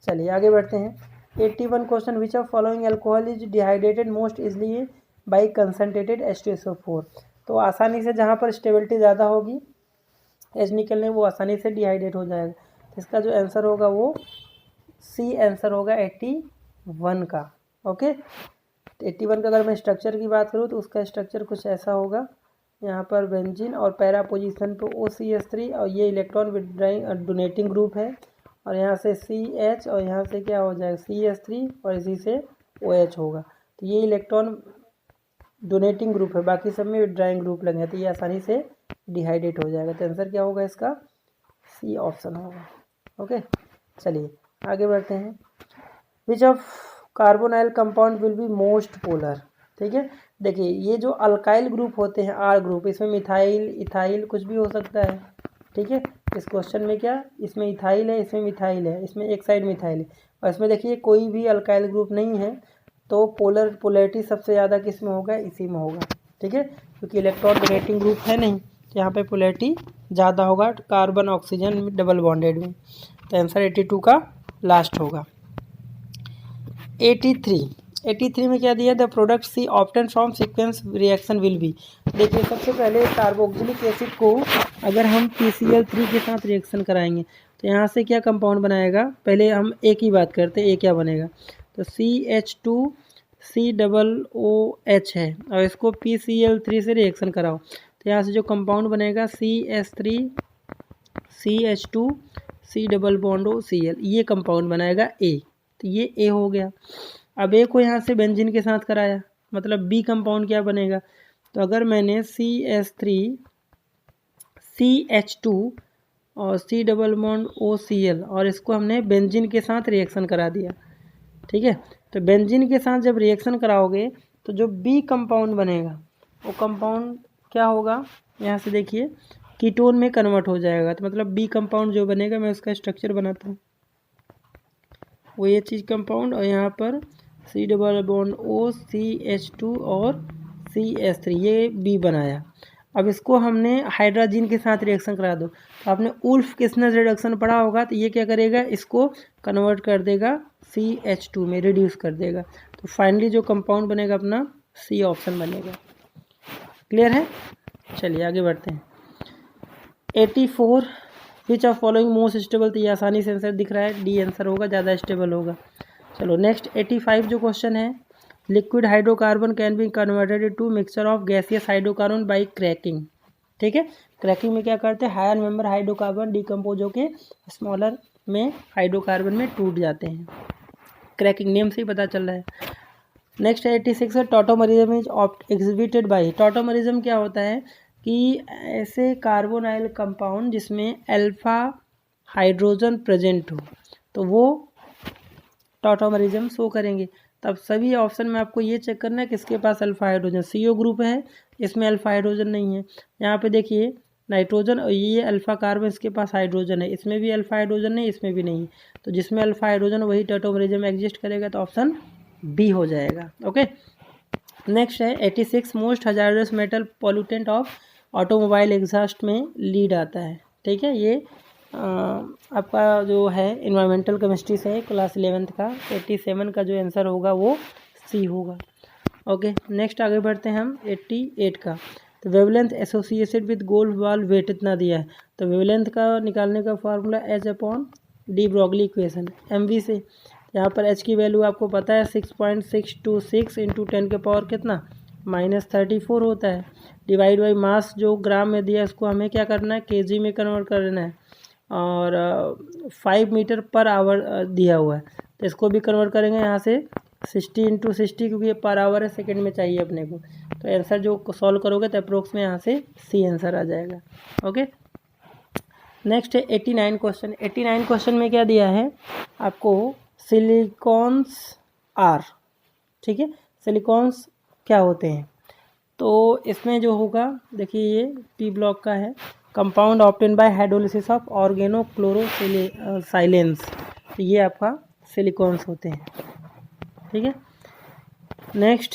चलिए आगे बढ़ते हैं। 81 question, which of following alcohol is dehydrated most easily by concentrated H2SO4। तो आसानी से जहाँ पर स्टेबिलिटी ज़्यादा होगी एच निकलने वो आसानी से डिहाइड्रेट हो जाएगा। तो इसका जो आंसर होगा वो सी आंसर होगा 81 का। ओके, 81 का अगर मैं स्ट्रक्चर की बात करूँ तो उसका स्ट्रक्चर कुछ ऐसा होगा, यहाँ पर बेंजीन और पैरा पोजीशन पे OCH3 और ये इलेक्ट्रॉन विड्राइंग डोनेटिंग ग्रुप है, और यहाँ से CH और यहाँ से क्या हो जाएगा CH3 और इसी से OH होगा। तो ये इलेक्ट्रॉन डोनेटिंग ग्रुप है, बाकी सब में विड्राइंग ग्रुप लगे, तो ये आसानी से डिहाइड्रेट हो जाएगा। तो आंसर क्या होगा इसका, सी ऑप्शन होगा। ओके, चलिए आगे बढ़ते हैं। Which of carbonyl compound will be most polar. ठीक है, देखिए ये जो अल्काइल ग्रुप होते हैं आर ग्रुप, इसमें मिथाइल इथाइल कुछ भी हो सकता है। ठीक है, इस क्वेश्चन में क्या, इसमें इथाइल है, इसमें मिथाइल है, इसमें एक साइड मिथाइल है, और इसमें देखिए कोई भी अल्काइल ग्रुप नहीं है, तो पोलैरिटी सबसे ज़्यादा किस में होगा, इसी में होगा। ठीक है, क्योंकि इलेक्ट्रॉन डोनेटिंग ग्रुप है नहीं, तो यहाँ पे पोलैरिटी ज़्यादा होगा कार्बन ऑक्सीजन डबल बॉन्डेड में। तो आंसर 82 का लास्ट होगा। 83 में क्या दिया, the product C obtain from sequence reaction will be. देखिए सबसे पहले कार्बोक्सिलिक एसिड को अगर हम PCl3 के साथ रिएक्शन कराएंगे तो यहाँ से क्या कंपाउंड बनाएगा, पहले हम ए की बात करते हैं, ए क्या बनेगा, तो CH2COOH है, और इसको PCl3 से रिएक्शन कराओ तो यहाँ से जो कंपाउंड बनेगा CH3CH2C डबल बॉन्ड OCl, ये कंपाउंड बनाएगा ए, तो ये ए हो गया। अब ए को यहाँ से बेंजीन के साथ कराया, मतलब बी कंपाउंड क्या बनेगा, तो अगर मैंने CH3CH2 और C डबल बॉन्ड OCl और इसको हमने बेंजीन के साथ रिएक्शन करा दिया। ठीक है, तो बेंजीन के साथ जब रिएक्शन कराओगे तो जो बी कंपाउंड बनेगा वो कंपाउंड क्या होगा, यहाँ से देखिए कीटोन में कन्वर्ट हो जाएगा। तो मतलब बी कंपाउंड जो बनेगा, मैं उसका स्ट्रक्चर बनाता हूँ, वो ये चीज़ कंपाउंड, और यहाँ पर C डबल बॉन्ड OCH2 और CH3, ये बी बनाया। अब इसको हमने हाइड्रोजन के साथ रिएक्शन करा दो, तो आपने उल्फ किसनर रिडक्शन पढ़ा होगा, तो ये क्या करेगा, इसको कन्वर्ट कर देगा CH2 में, रिड्यूस कर देगा। तो फाइनली जो कंपाउंड बनेगा अपना सी ऑप्शन बनेगा। क्लियर है, चलिए आगे बढ़ते हैं। 84 विच ऑफ फॉलोइंग मोस्ट स्टेबल, तो ये आसानी से आंसर दिख रहा है, डी आंसर होगा, ज़्यादा स्टेबल होगा। चलो नेक्स्ट 85 जो क्वेश्चन है, liquid hydrocarbon can be converted to mixture of gaseous hydrocarbon by cracking. ठीक है, क्रैकिंग में क्या करते हैं, हायर मेंबर हाइड्रोकार्बन डिकम्पोज होके स्मॉलर में हाइड्रोकार्बन में टूट जाते हैं। क्रैकिंग नेम से ही पता चल रहा है। नेक्स्ट 86 है, टॉटोमरिज्म इज एग्जिबिटेड बाई। टॉटोमरिज्म क्या होता है कि ऐसे कार्बोनाइल कंपाउंड जिसमें अल्फा हाइड्रोजन प्रेजेंट हो, तो वो टॉटोमरिज्म शो करेंगे। तब सभी ऑप्शन में आपको ये चेक करना है किसके पास अल्फा हाइड्रोजन, CO ग्रुप है, इसमें अल्फा हाइड्रोजन नहीं है। यहाँ पे देखिए नाइट्रोजन और ये अल्फा कार्बन, इसके पास हाइड्रोजन है, इसमें भी अल्फा हाइड्रोजन नहीं, इसमें भी नहीं, तो जिसमें अल्फा हाइड्रोजन वही टॉटोमरिज्म एग्जिस्ट करेगा, तो ऑप्शन बी हो जाएगा। ओके, नेक्स्ट है 86 most hazardous metal pollutant of automobile exhaust में लीड आता है। ठीक है, ये आपका जो है इन्वायरमेंटल केमिस्ट्री से क्लास 11th का 87 का जो आंसर होगा वो सी होगा। ओके, नेक्स्ट आगे बढ़ते हैं हम 88 का। तो wavelength associated with gold ball weight इतना दिया है, तो वेवलेंथ का निकालने का formula H/D Broglie equation MV से। यहाँ पर H की वैल्यू आपको पता है 6.626 इंटू 10 के पावर कितना -34 होता है, डिवाइड बाई मास जो ग्राम में दिया है उसको हमें क्या करना है, केजी में कन्वर्ट करना है, और 5 मीटर पर आवर दिया हुआ है, तो इसको भी कन्वर्ट करेंगे यहाँ से 60 इंटू 60, क्योंकि ये पर आवर है, सेकंड में चाहिए अपने को। तो आंसर जो सॉल्व करोगे तो अप्रोक्स में यहाँ से सी आंसर आ जाएगा। ओके, नेक्स्ट है 89 क्वेश्चन। 89 क्वेश्चन में क्या दिया है आपको, सिलिकॉन्स आर। ठीक है, सिलिकॉन्स क्या होते हैं, तो इसमें जो होगा देखिए ये P ब्लॉक का है, compound obtain by hydrolysis of organochlorosilanes, तो ये आपका सिलिकॉन्स होते हैं। ठीक है, नेक्स्ट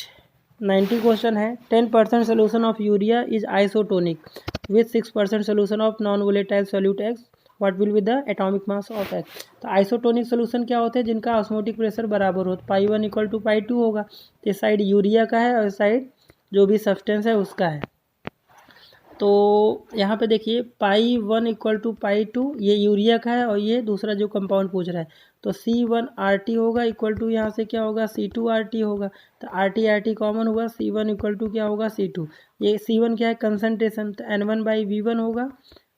90 क्वेश्चन है, 10% solution of urea is isotonic with 6% solution of non volatile solute x, what will be the atomic mass of x. तो आइसोटोनिक सोल्यूशन क्या होते हैं, जिनका ऑस्मोटिक प्रेशर बराबर हो, π1 = π2 होगा, तो इस साइड यूरिया का है और इस साइड जो भी सब्सटेंस है उसका है। तो यहाँ पे देखिए π1 = π2, ये यूरिया का है और ये दूसरा जो कंपाउंड पूछ रहा है, तो C1RT होगा इक्वल टू यहाँ से क्या होगा C2RT होगा, तो RT कॉमन हुआ, C1 = क्या होगा C2, ये C1 क्या है कंसनट्रेशन, तो N1/V1 होगा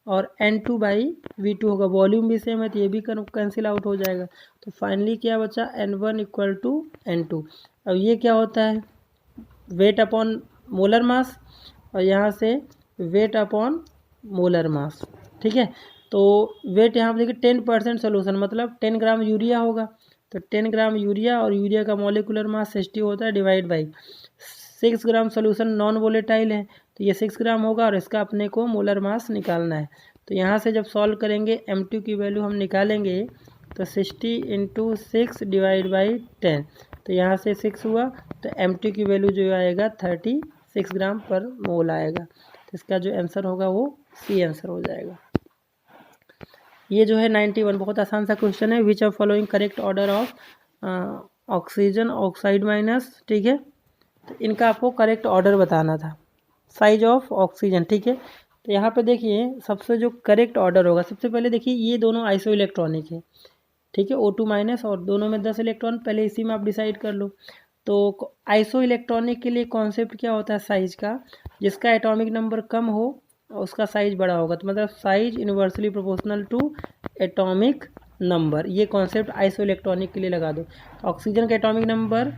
और N2/V2 होगा, वॉल्यूम भी सेम है तो ये भी कैंसिल आउट हो जाएगा। तो फाइनली क्या बचा N1 = N2। अब ये क्या होता है, वेट अपॉन मोलर मास, और यहाँ से वेट अपॉन मोलर मास। ठीक है, तो वेट यहाँ पर देखिए 10% सोल्यूशन मतलब 10 ग्राम यूरिया होगा, तो 10 ग्राम यूरिया और यूरिया का मॉलिक्यूलर मास 60 होता है, divide by 6 gram solution non volatile है तो ये 6 ग्राम होगा और इसका अपने को मोलर मास निकालना है। तो यहाँ से जब सॉल्व करेंगे M2 की वैल्यू हम निकालेंगे तो 60 इंटू 6 डिवाइड बाई 10, तो यहाँ से 6 हुआ तो M2 की वैल्यू जो आएगा 36 ग्राम पर मोल आएगा। तो इसका जो आंसर होगा वो सी आंसर हो जाएगा। ये जो है 91 बहुत आसान सा क्वेश्चन है। Which of following correct order of oxygen oxide minus, ठीक है, तो इनका आपको करेक्ट ऑर्डर बताना था। साइज ऑफ ऑक्सीजन, ठीक है, तो यहाँ पे देखिए सबसे जो करेक्ट ऑर्डर होगा, सबसे पहले देखिए ये दोनों आइसो इलेक्ट्रॉनिक है, ठीक है, O2 माइनस और दोनों में 10 इलेक्ट्रॉन, पहले इसी में आप डिसाइड कर लो। तो आइसो इलेक्ट्रॉनिक के लिए कॉन्सेप्ट क्या होता है साइज का, जिसका एटॉमिक नंबर कम हो उसका साइज बड़ा होगा, तो मतलब size inversely proportional to atomic number, ये कॉन्सेप्ट आइसो इलेक्ट्रॉनिक के लिए लगा दो। तो ऑक्सीजन का एटॉमिक नंबर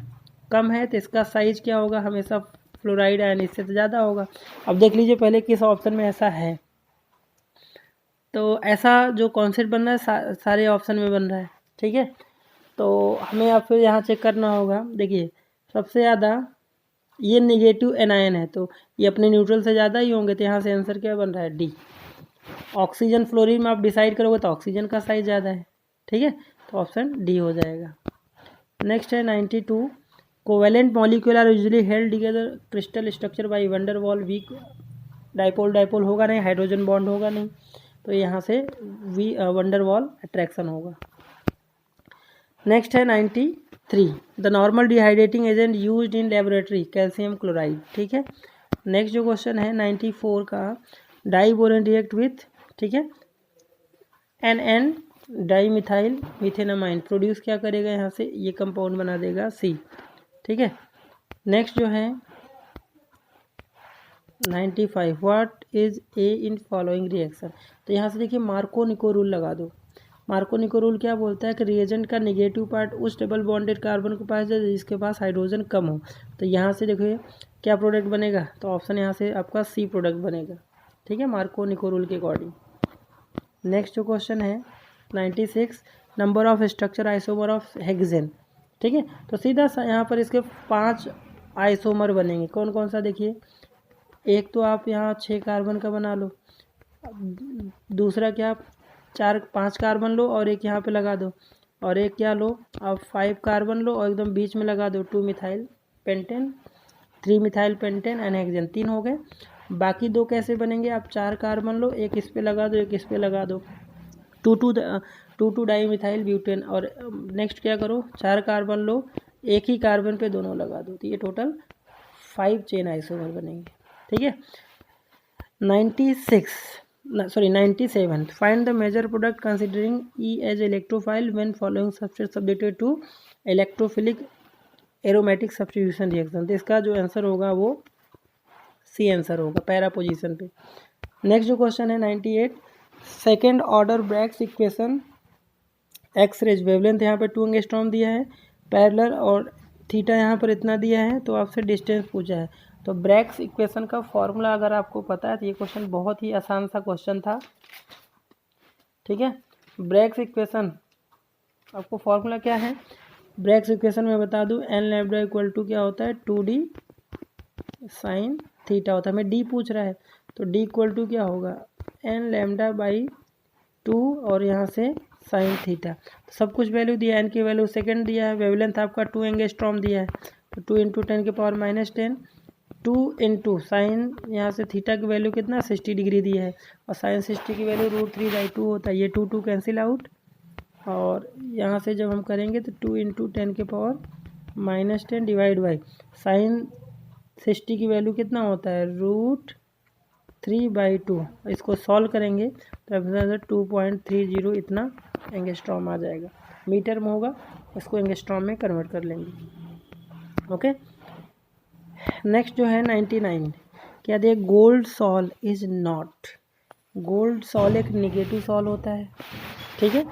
कम है तो इसका साइज क्या होगा, हमेशा फ्लोराइड आयन इससे तो ज़्यादा होगा। अब देख लीजिए पहले किस ऑप्शन में ऐसा है, तो ऐसा जो कॉन्सेप्ट बन रहा है सारे ऑप्शन में बन रहा है, ठीक है। तो हमें अब फिर यहाँ चेक करना होगा, देखिए सबसे ज़्यादा ये नेगेटिव एनायन है तो ये अपने न्यूट्रल से ज़्यादा ही होंगे, तो यहाँ से आंसर क्या बन रहा है डी। ऑक्सीजन फ्लोरीन में आप डिसाइड करोगे तो ऑक्सीजन का साइज ज़्यादा है, ठीक है, तो ऑप्शन डी हो जाएगा। नेक्स्ट है 92, covalent molecule are usually held together crystal structure by van der Waals weak dipole, dipole होगा नहीं, हाइड्रोजन बॉन्ड होगा नहीं, तो यहाँ से वंडर वॉल अट्रैक्शन होगा। नेक्स्ट है 93, the normal dehydrating agent used in laboratory calcium chloride, ठीक है। नेक्स्ट जो क्वेश्चन है 94 का, डाई बोरेन रिएक्ट विथ, ठीक है, NN di methyl methenamine produce क्या करेगा, यहाँ से ये कंपाउंड बना देगा C, ठीक है। नेक्स्ट जो है 95, what is a in following reaction, तो यहाँ से देखिए मार्को-निको रूल लगा दो। मार्को-निको रूल क्या बोलता है कि रिएजेंट का नेगेटिव पार्ट उस डबल बॉन्डेड कार्बन के पास है जिसके पास हाइड्रोजन कम हो, तो यहाँ से देखिए क्या प्रोडक्ट बनेगा, तो ऑप्शन यहाँ से आपका C प्रोडक्ट बनेगा, ठीक है, मार्को-निको रूल के अकॉर्डिंग। नेक्स्ट जो क्वेश्चन है 96, number of structure isomer of hexane, ठीक है, तो सीधा सा यहाँ पर इसके 5 आइसोमर बनेंगे, कौन कौन सा देखिए, एक तो आप यहाँ 6 कार्बन का बना लो, दूसरा क्या 5 कार्बन लो और एक यहाँ पे लगा दो, और एक क्या लो आप 5 कार्बन लो और एकदम बीच में लगा दो 2 methyl pentane 3 methyl pentane and hexane, 3 हो गए। बाकी 2 कैसे बनेंगे, आप 4 कार्बन लो, एक इस पे लगा दो एक इस पे लगा दो, 2 डाई मिथाइल ब्यूटेन, और नेक्स्ट क्या करो 4 कार्बन लो एक ही कार्बन पे दोनों लगा दो, तो ये टोटल 5 चेन आइसोमर बनेंगे, ठीक है। 97, find the major product considering E as electrophile when following substance subjected to electrophilic aromatic substitution reaction, तो इसका जो आंसर होगा वो C आंसर होगा पैरा पोजीशन पे। नेक्स्ट जो क्वेश्चन है 98, second order Bragg's equation X rays wavelength यहाँ पे 2 एंगस्ट्रॉम दिया है, पैरेलल और थीटा यहाँ पर इतना दिया है, तो आपसे डिस्टेंस पूछा है। तो ब्रैग्स इक्वेशन का फॉर्मूला अगर आपको पता है तो ये क्वेश्चन बहुत ही आसान सा क्वेश्चन था, ठीक है। ब्रैग्स इक्वेशन आपको फॉर्मूला क्या है, ब्रैग्स इक्वेशन में बता दूं एन लैम्डा इक्वल टू क्या होता है 2D साइन थीटा होता है, हमें डी पूछ रहा है तो डी इक्वल टू क्या होगा एन लैम्डा बाई 2 और यहाँ से साइन थीटा, तो सब कुछ वैल्यू दिया है, एन की वैल्यू सेकंड दिया है, वेवलेंथ आपका 2 एंगस्ट्रॉम दिया है, तो 2 इंटू 10 के पावर -10, 2 इंटू साइन यहाँ से थीटा की वैल्यू कितना 60 डिग्री दिया है, और साइन 60 की वैल्यू √3/2 होता है, ये 2 कैंसिल आउट, और यहाँ से जब हम करेंगे तो 2 इंटू 10 के पावर -10 डिवाइड बाई साइन 60 की वैल्यू कितना होता है √3/2, इसको सॉल्व करेंगे तो आंसर 2.30 इतना एंगस्ट्रॉम आ जाएगा, मीटर में होगा इसको एंगस्ट्रॉम में कन्वर्ट कर लेंगे, ओके। नेक्स्ट जो है 99, क्या दिया gold sol is not, gold sol एक निगेटिव सॉल होता है, ठीक है,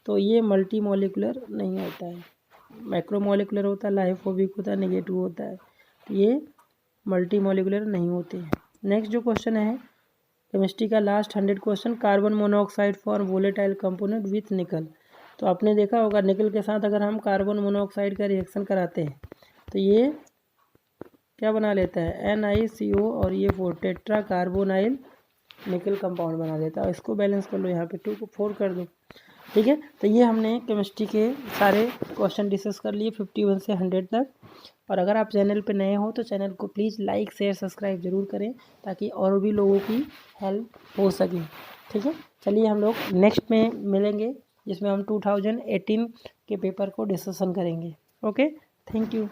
तो ये मल्टी मॉलिकुलर नहीं होता है, मैक्रो मॉलिकुलर होता है, लाइफोबिक होता है, नेगेटिव होता है, तो ये मल्टी मॉलिकुलर नहीं होते हैं। नेक्स्ट जो क्वेश्चन है केमिस्ट्री का last 100 question, carbon monoxide for volatile component with निकल। तो आपने देखा होगा निकल के साथ अगर हम कार्बन मोनोऑक्साइड का रिएक्शन कराते हैं तो ये क्या बना लेता है, NiCO और ये 4 टेट्रा कार्बोनाइल निकल कंपाउंड बना देता है। इसको बैलेंस कर लो, यहाँ पे 2 को 4 कर दो। ठीक है, तो ये हमने केमिस्ट्री के सारे क्वेश्चन डिस्कस कर लिए 51 से 100 तक। और अगर आप चैनल पे नए हो तो चैनल को प्लीज़ लाइक शेयर सब्सक्राइब ज़रूर करें ताकि और भी लोगों की हेल्प हो सके। ठीक है, चलिए हम लोग नेक्स्ट में मिलेंगे जिसमें हम 2018 के पेपर को डिस्कशन करेंगे। Okay, thank you.